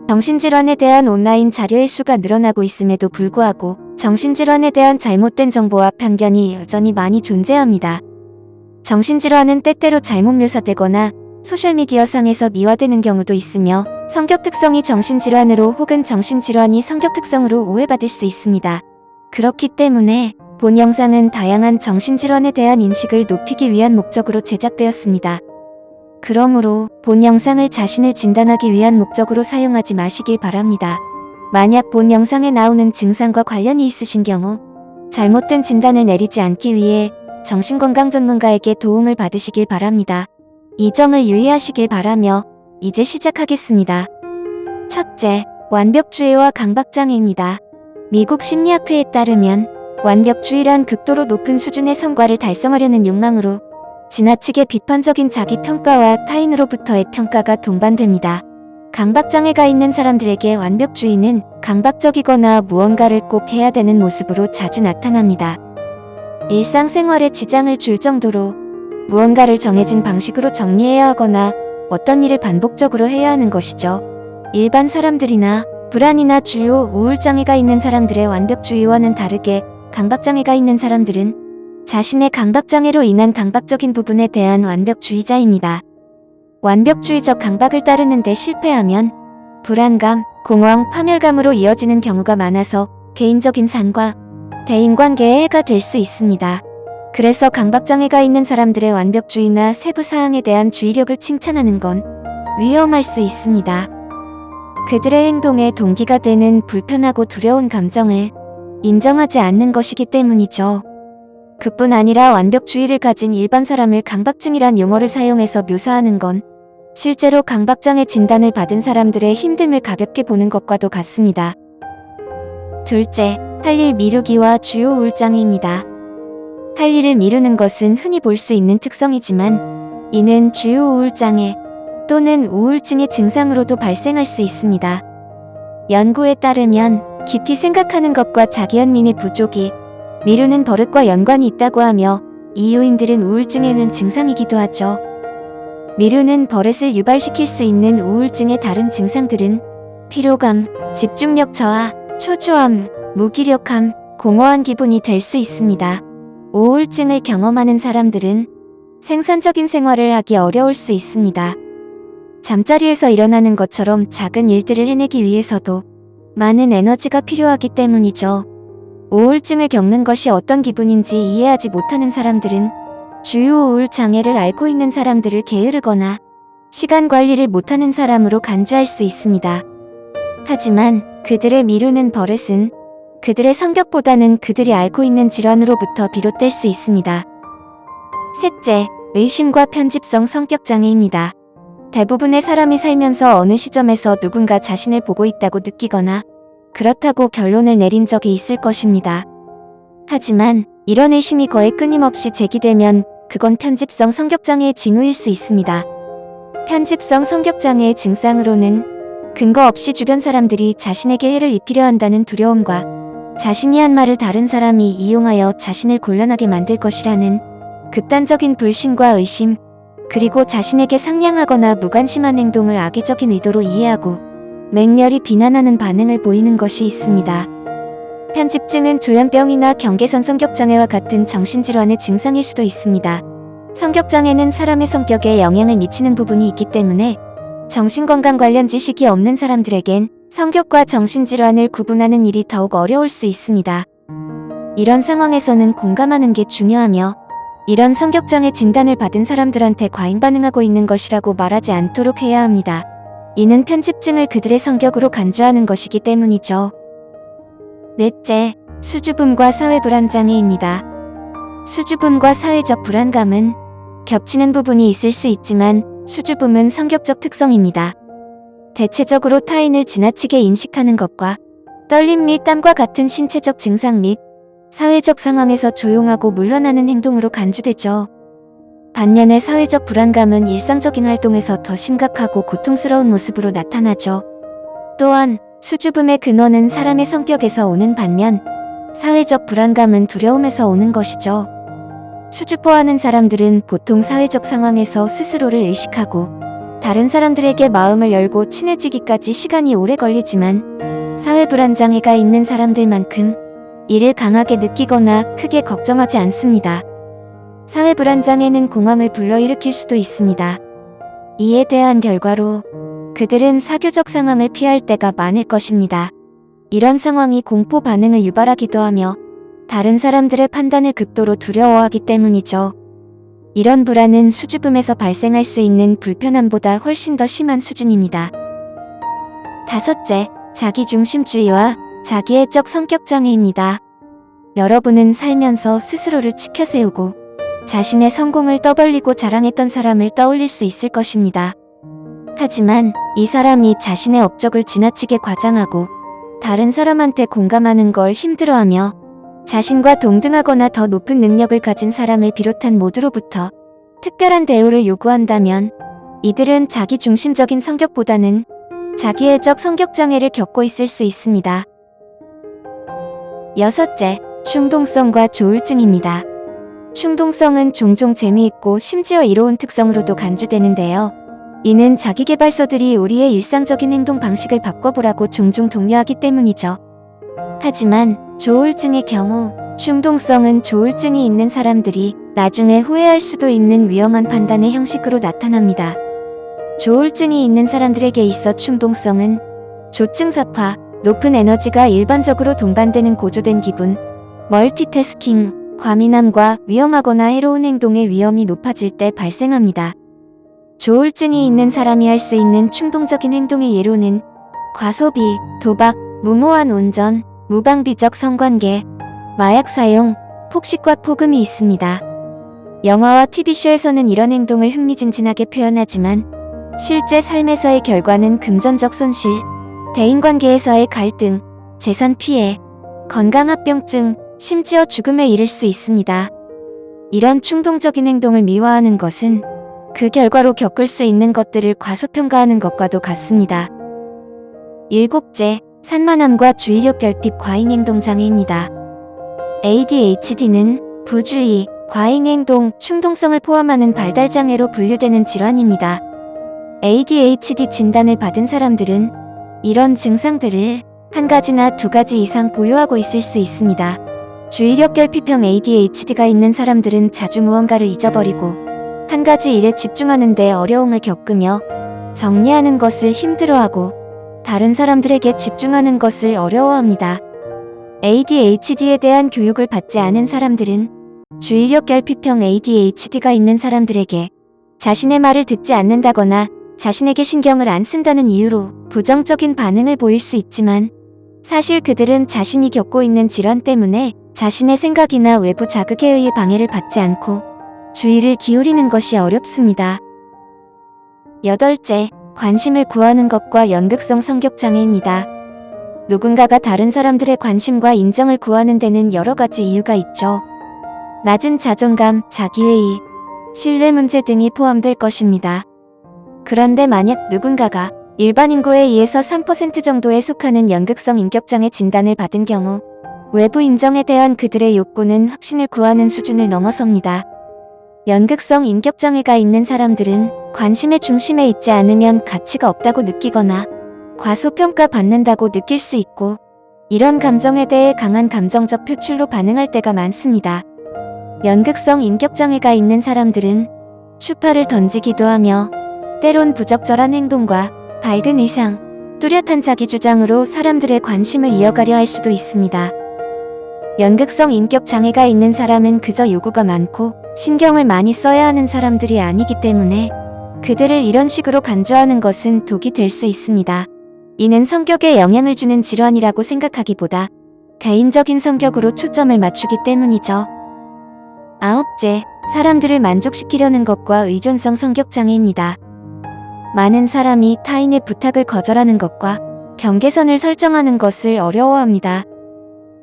정신질환에 대한 온라인 자료의 수가 늘어나고 있음에도 불구하고 정신질환에 대한 잘못된 정보와 편견이 여전히 많이 존재합니다. 정신질환은 때때로 잘못 묘사되거나 소셜미디어상에서 미화되는 경우도 있으며 성격 특성이 정신질환으로 혹은 정신질환이 성격 특성으로 오해받을 수 있습니다. 그렇기 때문에 본 영상은 다양한 정신질환에 대한 인식을 높이기 위한 목적으로 제작되었습니다. 그러므로 본 영상을 자신을 진단하기 위한 목적으로 사용하지 마시길 바랍니다. 만약 본 영상에 나오는 증상과 관련이 있으신 경우 잘못된 진단을 내리지 않기 위해 정신건강 전문가에게 도움을 받으시길 바랍니다. 이 점을 유의하시길 바라며 이제 시작하겠습니다. 첫째, 완벽주의와 강박장애입니다. 미국 심리학회에 따르면 완벽주의란 극도로 높은 수준의 성과를 달성하려는 욕망으로 지나치게 비판적인 자기평가와 타인으로부터의 평가가 동반됩니다. 강박장애가 있는 사람들에게 완벽주의는 강박적이거나 무언가를 꼭 해야 되는 모습으로 자주 나타납니다. 일상생활에 지장을 줄 정도로 무언가를 정해진 방식으로 정리해야 하거나 어떤 일을 반복적으로 해야 하는 것이죠. 일반 사람들이나 불안이나 주요 우울장애가 있는 사람들의 완벽주의와는 다르게 강박장애가 있는 사람들은 자신의 강박장애로 인한 강박적인 부분에 대한 완벽주의자입니다. 완벽주의적 강박을 따르는데 실패하면 불안감, 공허함, 파멸감으로 이어지는 경우가 많아서 개인적인 삶과 대인관계에 해가 될 수 있습니다. 그래서 강박장애가 있는 사람들의 완벽주의나 세부 사항에 대한 주의력을 칭찬하는 건 위험할 수 있습니다. 그들의 행동에 동기가 되는 불편하고 두려운 감정을 인정하지 않는 것이기 때문이죠. 그뿐 아니라 완벽주의를 가진 일반 사람을 강박증이란 용어를 사용해서 묘사하는 건 실제로 강박장애 진단을 받은 사람들의 힘듦을 가볍게 보는 것과도 같습니다. 둘째, 할 일 미루기와 주요 우울장애입니다. 할 일을 미루는 것은 흔히 볼 수 있는 특성이지만 이는 주요 우울장애 또는 우울증의 증상으로도 발생할 수 있습니다. 연구에 따르면 깊이 생각하는 것과 자기연민의 부족이 미루는 버릇과 연관이 있다고 하며 이 요인들은 우울증에는 증상이기도 하죠. 미루는 버릇을 유발시킬 수 있는 우울증의 다른 증상들은 피로감, 집중력 저하, 초조함, 무기력함, 공허한 기분이 될 수 있습니다. 우울증을 경험하는 사람들은 생산적인 생활을 하기 어려울 수 있습니다. 잠자리에서 일어나는 것처럼 작은 일들을 해내기 위해서도 많은 에너지가 필요하기 때문이죠. 우울증을 겪는 것이 어떤 기분인지 이해하지 못하는 사람들은 주요 우울 장애를 앓고 있는 사람들을 게으르거나 시간 관리를 못하는 사람으로 간주할 수 있습니다. 하지만 그들의 미루는 버릇은 그들의 성격보다는 그들이 앓고 있는 질환으로부터 비롯될 수 있습니다. 셋째, 의심과 편집성 성격장애입니다. 대부분의 사람이 살면서 어느 시점에서 누군가 자신을 보고 있다고 느끼거나 그렇다고 결론을 내린 적이 있을 것입니다. 하지만 이런 의심이 거의 끊임없이 제기되면 그건 편집성 성격장애의 징후일 수 있습니다. 편집성 성격장애의 증상으로는 근거 없이 주변 사람들이 자신에게 해를 입히려 한다는 두려움과 자신이 한 말을 다른 사람이 이용하여 자신을 곤란하게 만들 것이라는 극단적인 불신과 의심, 그리고 자신에게 상냥하거나 무관심한 행동을 악의적인 의도로 이해하고 맹렬히 비난하는 반응을 보이는 것이 있습니다. 편집증은 조현병이나 경계선 성격장애와 같은 정신질환의 증상일 수도 있습니다. 성격장애는 사람의 성격에 영향을 미치는 부분이 있기 때문에 정신건강 관련 지식이 없는 사람들에겐 성격과 정신질환을 구분하는 일이 더욱 어려울 수 있습니다. 이런 상황에서는 공감하는 게 중요하며 이런 성격장애 진단을 받은 사람들한테 과잉 반응하고 있는 것이라고 말하지 않도록 해야 합니다. 이는 편집증을 그들의 성격으로 간주하는 것이기 때문이죠. 넷째, 수줍음과 사회불안장애입니다. 수줍음과 사회적 불안감은 겹치는 부분이 있을 수 있지만 수줍음은 성격적 특성입니다. 대체적으로 타인을 지나치게 인식하는 것과 떨림 및 땀과 같은 신체적 증상 및 사회적 상황에서 조용하고 물러나는 행동으로 간주되죠. 반면에 사회적 불안감은 일상적인 활동에서 더 심각하고 고통스러운 모습으로 나타나죠. 또한 수줍음의 근원은 사람의 성격에서 오는 반면 사회적 불안감은 두려움에서 오는 것이죠. 수줍어하는 사람들은 보통 사회적 상황에서 스스로를 의식하고 다른 사람들에게 마음을 열고 친해지기까지 시간이 오래 걸리지만 사회 불안장애가 있는 사람들만큼 이를 강하게 느끼거나 크게 걱정하지 않습니다. 사회 불안장애는 공황을 불러일으킬 수도 있습니다. 이에 대한 결과로 그들은 사교적 상황을 피할 때가 많을 것입니다. 이런 상황이 공포 반응을 유발하기도 하며 다른 사람들의 판단을 극도로 두려워하기 때문이죠. 이런 불안은 수줍음에서 발생할 수 있는 불편함보다 훨씬 더 심한 수준입니다. 다섯째, 자기중심주의와 자기애적 성격장애입니다. 여러분은 살면서 스스로를 치켜세우고 자신의 성공을 떠벌리고 자랑했던 사람을 떠올릴 수 있을 것입니다. 하지만 이 사람이 자신의 업적을 지나치게 과장하고 다른 사람한테 공감하는 걸 힘들어하며 자신과 동등하거나 더 높은 능력을 가진 사람을 비롯한 모두로부터 특별한 대우를 요구한다면 이들은 자기중심적인 성격보다는 자기애적 성격장애를 겪고 있을 수 있습니다. 여섯째, 충동성과 조울증입니다. 충동성은 종종 재미있고 심지어 이로운 특성으로도 간주되는데요. 이는 자기계발서들이 우리의 일상적인 행동 방식을 바꿔보라고 종종 독려하기 때문이죠. 하지만 조울증의 경우 충동성은 조울증이 있는 사람들이 나중에 후회할 수도 있는 위험한 판단의 형식으로 나타납니다. 조울증이 있는 사람들에게 있어 충동성은 조증사파, 높은 에너지가 일반적으로 동반되는 고조된 기분, 멀티태스킹, 과민함과 위험하거나 해로운 행동의 위험이 높아질 때 발생합니다. 조울증이 있는 사람이 할 수 있는 충동적인 행동의 예로는 과소비, 도박, 무모한 운전, 무방비적 성관계, 마약 사용, 폭식과 폭음이 있습니다. 영화와 TV쇼에서는 이런 행동을 흥미진진하게 표현하지만 실제 삶에서의 결과는 금전적 손실, 대인관계에서의 갈등, 재산 피해, 건강합병증, 심지어 죽음에 이를 수 있습니다. 이런 충동적인 행동을 미화하는 것은 그 결과로 겪을 수 있는 것들을 과소평가하는 것과도 같습니다. 일곱째, 산만함과 주의력 결핍 과잉행동장애입니다. ADHD는 부주의, 과잉행동, 충동성을 포함하는 발달장애로 분류되는 질환입니다. ADHD 진단을 받은 사람들은 이런 증상들을 한 가지나 두 가지 이상 보유하고 있을 수 있습니다. 주의력 결핍형 ADHD가 있는 사람들은 자주 무언가를 잊어버리고 한 가지 일에 집중하는 데 어려움을 겪으며 정리하는 것을 힘들어하고 다른 사람들에게 집중하는 것을 어려워합니다. ADHD에 대한 교육을 받지 않은 사람들은 주의력 결핍형 ADHD가 있는 사람들에게 자신의 말을 듣지 않는다거나 자신에게 신경을 안 쓴다는 이유로 부정적인 반응을 보일 수 있지만 사실 그들은 자신이 겪고 있는 질환 때문에 자신의 생각이나 외부 자극에 의해 방해를 받지 않고 주의를 기울이는 것이 어렵습니다. 여덟째, 관심을 구하는 것과 연극성 성격장애입니다. 누군가가 다른 사람들의 관심과 인정을 구하는 데는 여러 가지 이유가 있죠. 낮은 자존감, 자기회의, 신뢰 문제 등이 포함될 것입니다. 그런데 만약 누군가가 일반 인구에 의해서 3% 정도에 속하는 연극성 인격장애 진단을 받은 경우 외부 인정에 대한 그들의 욕구는 확신을 구하는 수준을 넘어섭니다. 연극성 인격장애가 있는 사람들은 관심의 중심에 있지 않으면 가치가 없다고 느끼거나 과소평가 받는다고 느낄 수 있고 이런 감정에 대해 강한 감정적 표출로 반응할 때가 많습니다. 연극성 인격장애가 있는 사람들은 추파를 던지기도 하며 때론 부적절한 행동과 밝은 의상, 뚜렷한 자기주장으로 사람들의 관심을 이어가려 할 수도 있습니다. 연극성 인격장애가 있는 사람은 그저 요구가 많고 신경을 많이 써야 하는 사람들이 아니기 때문에 그들을 이런 식으로 간주하는 것은 독이 될 수 있습니다. 이는 성격에 영향을 주는 질환이라고 생각하기보다 개인적인 성격으로 초점을 맞추기 때문이죠. 아홉째, 사람들을 만족시키려는 것과 의존성 성격장애입니다. 많은 사람이 타인의 부탁을 거절하는 것과 경계선을 설정하는 것을 어려워합니다.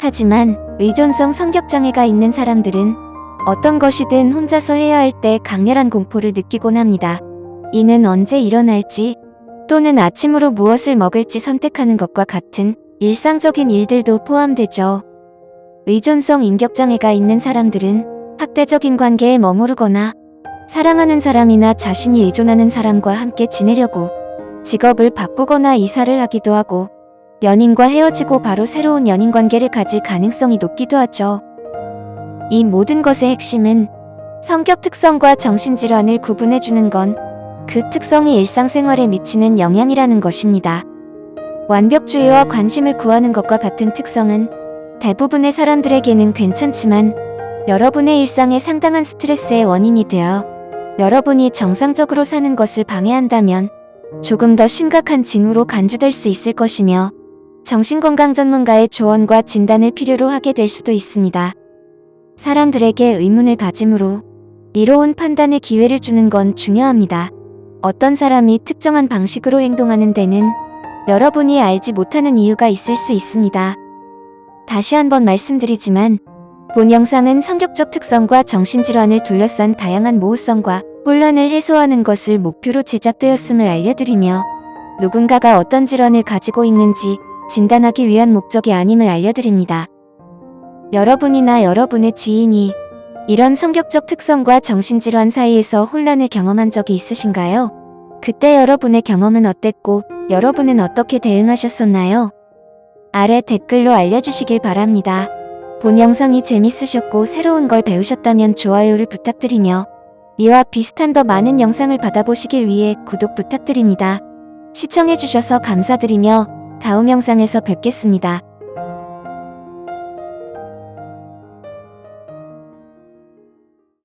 하지만 의존성 성격장애가 있는 사람들은 어떤 것이든 혼자서 해야 할 때 강렬한 공포를 느끼곤 합니다. 이는 언제 일어날지 또는 아침으로 무엇을 먹을지 선택하는 것과 같은 일상적인 일들도 포함되죠. 의존성 인격장애가 있는 사람들은 학대적인 관계에 머무르거나 사랑하는 사람이나 자신이 의존하는 사람과 함께 지내려고 직업을 바꾸거나 이사를 하기도 하고 연인과 헤어지고 바로 새로운 연인 관계를 가질 가능성이 높기도 하죠. 이 모든 것의 핵심은 성격 특성과 정신질환을 구분해주는 건 그 특성이 일상생활에 미치는 영향이라는 것입니다. 완벽주의와 관심을 구하는 것과 같은 특성은 대부분의 사람들에게는 괜찮지만 여러분의 일상에 상당한 스트레스의 원인이 되어 여러분이 정상적으로 사는 것을 방해한다면 조금 더 심각한 징후로 간주될 수 있을 것이며 정신건강 전문가의 조언과 진단을 필요로 하게 될 수도 있습니다. 사람들에게 의문을 가짐으로 이로운 판단의 기회를 주는 건 중요합니다. 어떤 사람이 특정한 방식으로 행동하는 데는 여러분이 알지 못하는 이유가 있을 수 있습니다. 다시 한번 말씀드리지만 본 영상은 성격적 특성과 정신질환을 둘러싼 다양한 모호성과 혼란을 해소하는 것을 목표로 제작되었음을 알려드리며 누군가가 어떤 질환을 가지고 있는지 진단하기 위한 목적이 아님을 알려드립니다. 여러분이나 여러분의 지인이 이런 성격적 특성과 정신질환 사이에서 혼란을 경험한 적이 있으신가요? 그때 여러분의 경험은 어땠고 여러분은 어떻게 대응하셨었나요? 아래 댓글로 알려주시길 바랍니다. 본 영상이 재밌으셨고 새로운 걸 배우셨다면 좋아요를 부탁드리며 이와 비슷한 더 많은 영상을 받아보시길 위해 구독 부탁드립니다. 시청해주셔서 감사드리며 다음 영상에서 뵙겠습니다.